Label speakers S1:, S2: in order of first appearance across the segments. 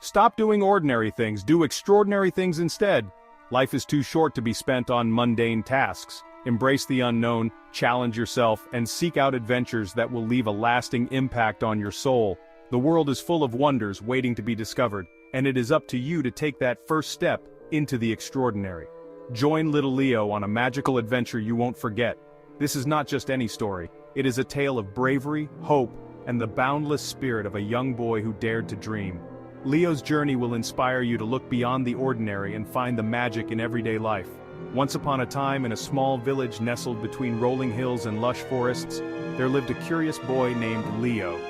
S1: Stop doing ordinary things, do extraordinary things instead. Life is too short to be spent on mundane tasks. Embrace the unknown, challenge yourself, and seek out adventures that will leave a lasting impact on your soul. The world is full of wonders waiting to be discovered, and it is up to you to take that first step into the extraordinary. Join little Leo on a magical adventure you won't forget. This is not just any story, it is a tale of bravery, hope, and the boundless spirit of a young boy who dared to dream. Leo's journey will inspire you to look beyond the ordinary and find the magic in everyday life. Once upon a time, in a small village nestled between rolling hills and lush forests, there lived a curious boy named Leo.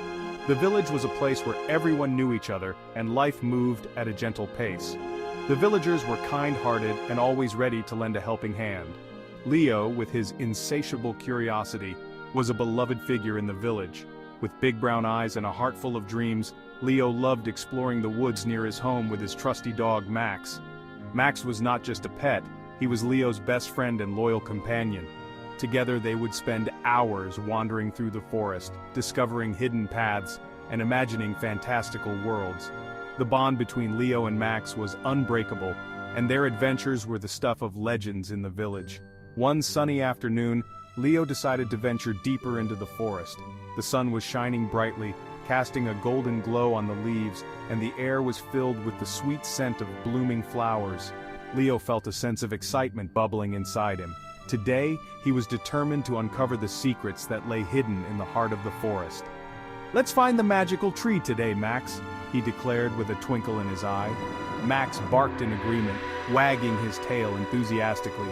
S1: The village was a place where everyone knew each other, and life moved at a gentle pace. The villagers were kind-hearted and always ready to lend a helping hand. Leo, with his insatiable curiosity, was a beloved figure in the village. With big brown eyes and a heart full of dreams, Leo loved exploring the woods near his home with his trusty dog Max. Max was not just a pet, he was Leo's best friend and loyal companion. Together they would spend hours wandering through the forest, discovering hidden paths, and imagining fantastical worlds. The bond between Leo and Max was unbreakable, and their adventures were the stuff of legends in the village. One sunny afternoon, Leo decided to venture deeper into the forest. The sun was shining brightly, casting a golden glow on the leaves, and the air was filled with the sweet scent of blooming flowers. Leo felt a sense of excitement bubbling inside him. Today, he was determined to uncover the secrets that lay hidden in the heart of the forest. "Let's find the magical tree today, Max," he declared with a twinkle in his eye. Max barked in agreement, wagging his tail enthusiastically.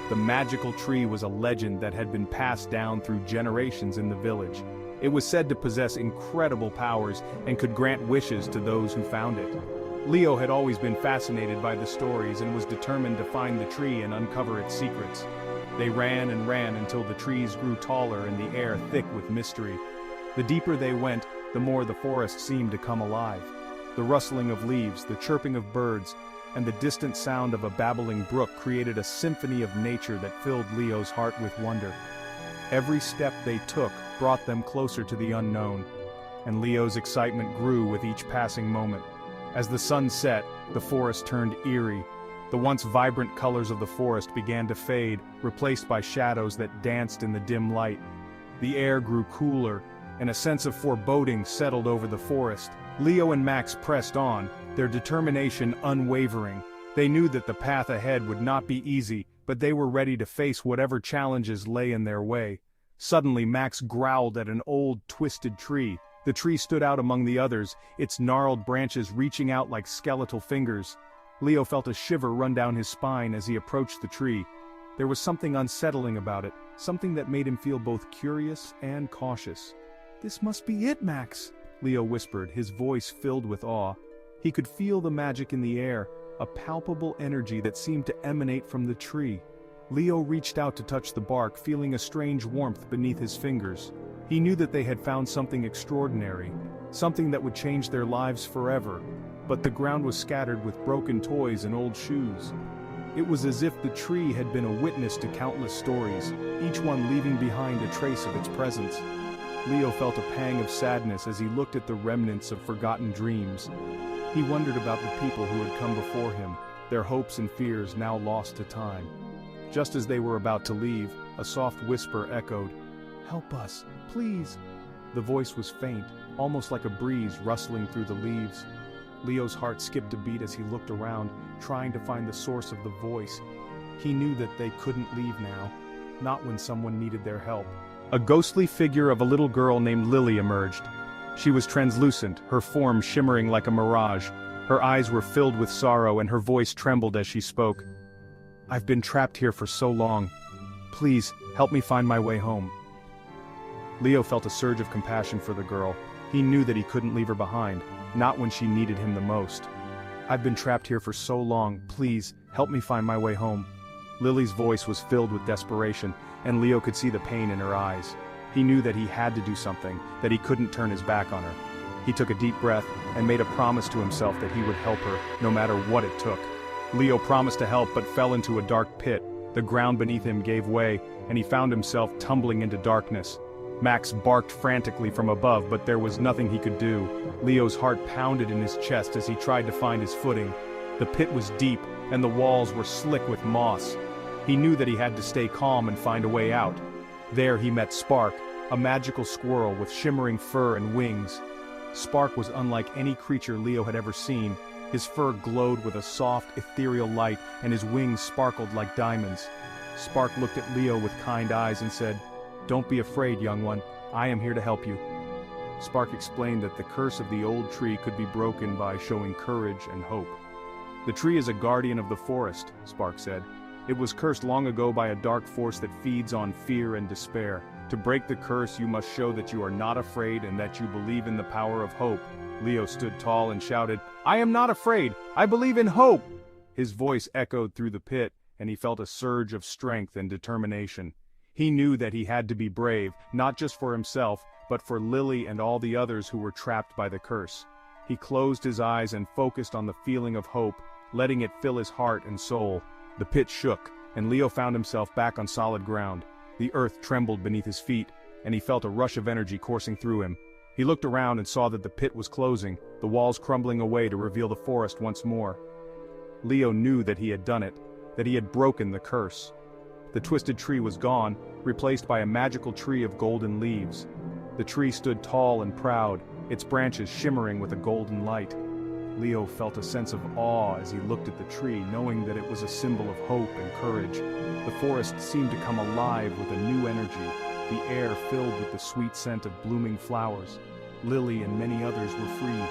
S1: The magical tree was a legend that had been passed down through generations in the village. It was said to possess incredible powers and could grant wishes to those who found it. Leo had always been fascinated by the stories and was determined to find the tree and uncover its secrets. They ran and ran until the trees grew taller and the air thick with mystery. The deeper they went, the more the forest seemed to come alive. The rustling of leaves, the chirping of birds, and the distant sound of a babbling brook created a symphony of nature that filled Leo's heart with wonder. Every step they took brought them closer to the unknown, and Leo's excitement grew with each passing moment. As the sun set, the forest turned eerie. The once vibrant colors of the forest began to fade, replaced by shadows that danced in the dim light. The air grew cooler, and a sense of foreboding settled over the forest. Leo and Max pressed on, their determination unwavering. They knew that the path ahead would not be easy, but they were ready to face whatever challenges lay in their way. Suddenly Max growled at an old, twisted tree. The tree stood out among the others, its gnarled branches reaching out like skeletal fingers. Leo felt a shiver run down his spine as he approached the tree. There was something unsettling about it, something that made him feel both curious and cautious. "This must be it, Max," Leo whispered, his voice filled with awe. He could feel the magic in the air, a palpable energy that seemed to emanate from the tree. Leo reached out to touch the bark, feeling a strange warmth beneath his fingers. He knew that they had found something extraordinary, something that would change their lives forever. But the ground was scattered with broken toys and old shoes. It was as if the tree had been a witness to countless stories, each one leaving behind a trace of its presence. Leo felt a pang of sadness as he looked at the remnants of forgotten dreams. He wondered about the people who had come before him, their hopes and fears now lost to time. Just as they were about to leave, a soft whisper echoed, "Help us, please." The voice was faint, almost like a breeze rustling through the leaves. Leo's heart skipped a beat as he looked around, trying to find the source of the voice. He knew that they couldn't leave now, not when someone needed their help. A ghostly figure of a little girl named Lily emerged. She was translucent, her form shimmering like a mirage. Her eyes were filled with sorrow and her voice trembled as she spoke. "I've been trapped here for so long. Please, help me find my way home." Leo felt a surge of compassion for the girl. He knew that he couldn't leave her behind, not when she needed him the most. "I've been trapped here for so long. Please, help me find my way home." Lily's voice was filled with desperation, and Leo could see the pain in her eyes. He knew that he had to do something, that he couldn't turn his back on her. He took a deep breath and made a promise to himself that he would help her, no matter what it took. Leo promised to help but fell into a dark pit. The ground beneath him gave way, and he found himself tumbling into darkness. Max barked frantically from above, but there was nothing he could do. Leo's heart pounded in his chest as he tried to find his footing. The pit was deep, and the walls were slick with moss. He knew that he had to stay calm and find a way out. There he met Spark, a magical squirrel with shimmering fur and wings. Spark was unlike any creature Leo had ever seen. His fur glowed with a soft, ethereal light, and his wings sparkled like diamonds. Spark looked at Leo with kind eyes and said, "Don't be afraid, young one. I am here to help you." Spark explained that the curse of the old tree could be broken by showing courage and hope. "The tree is a guardian of the forest," Spark said. "It was cursed long ago by a dark force that feeds on fear and despair. To break the curse, you must show that you are not afraid and that you believe in the power of hope." Leo stood tall and shouted, "I am not afraid! I believe in hope!" His voice echoed through the pit, and he felt a surge of strength and determination. He knew that he had to be brave, not just for himself, but for Lily and all the others who were trapped by the curse. He closed his eyes and focused on the feeling of hope, letting it fill his heart and soul. The pit shook, and Leo found himself back on solid ground. The earth trembled beneath his feet, and he felt a rush of energy coursing through him. He looked around and saw that the pit was closing, the walls crumbling away to reveal the forest once more. Leo knew that he had done it, that he had broken the curse. The twisted tree was gone, replaced by a magical tree of golden leaves. The tree stood tall and proud, its branches shimmering with a golden light. Leo felt a sense of awe as he looked at the tree, knowing that it was a symbol of hope and courage. The forest seemed to come alive with a new energy, the air filled with the sweet scent of blooming flowers. Lily and many others were free.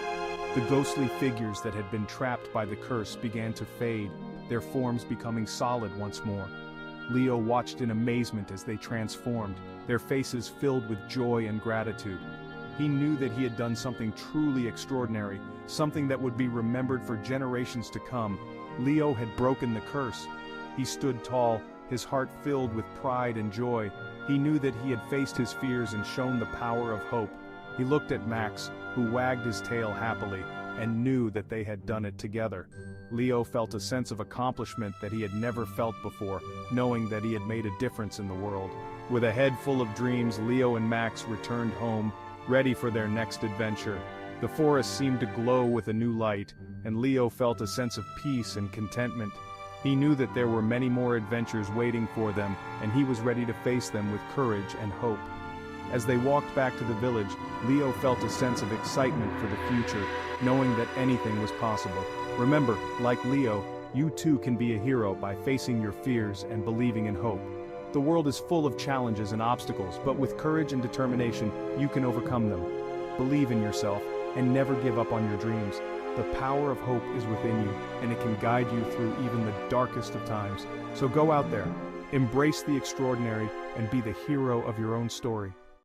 S1: The ghostly figures that had been trapped by the curse began to fade, their forms becoming solid once more. Leo watched in amazement as they transformed, their faces filled with joy and gratitude. He knew that he had done something truly extraordinary, something that would be remembered for generations to come. Leo had broken the curse. He stood tall, his heart filled with pride and joy. He knew that he had faced his fears and shown the power of hope. He looked at Max, who wagged his tail happily, and knew that they had done it together. Leo felt a sense of accomplishment that he had never felt before, knowing that he had made a difference in the world. With a head full of dreams, Leo and Max returned home, ready for their next adventure. The forest seemed to glow with a new light, and Leo felt a sense of peace and contentment. He knew that there were many more adventures waiting for them, and he was ready to face them with courage and hope. As they walked back to the village, Leo felt a sense of excitement for the future, knowing that anything was possible. Remember, like Leo, you too can be a hero by facing your fears and believing in hope. The world is full of challenges and obstacles, but with courage and determination, you can overcome them. Believe in yourself, and never give up on your dreams. The power of hope is within you, and it can guide you through even the darkest of times. So go out there, embrace the extraordinary, and be the hero of your own story.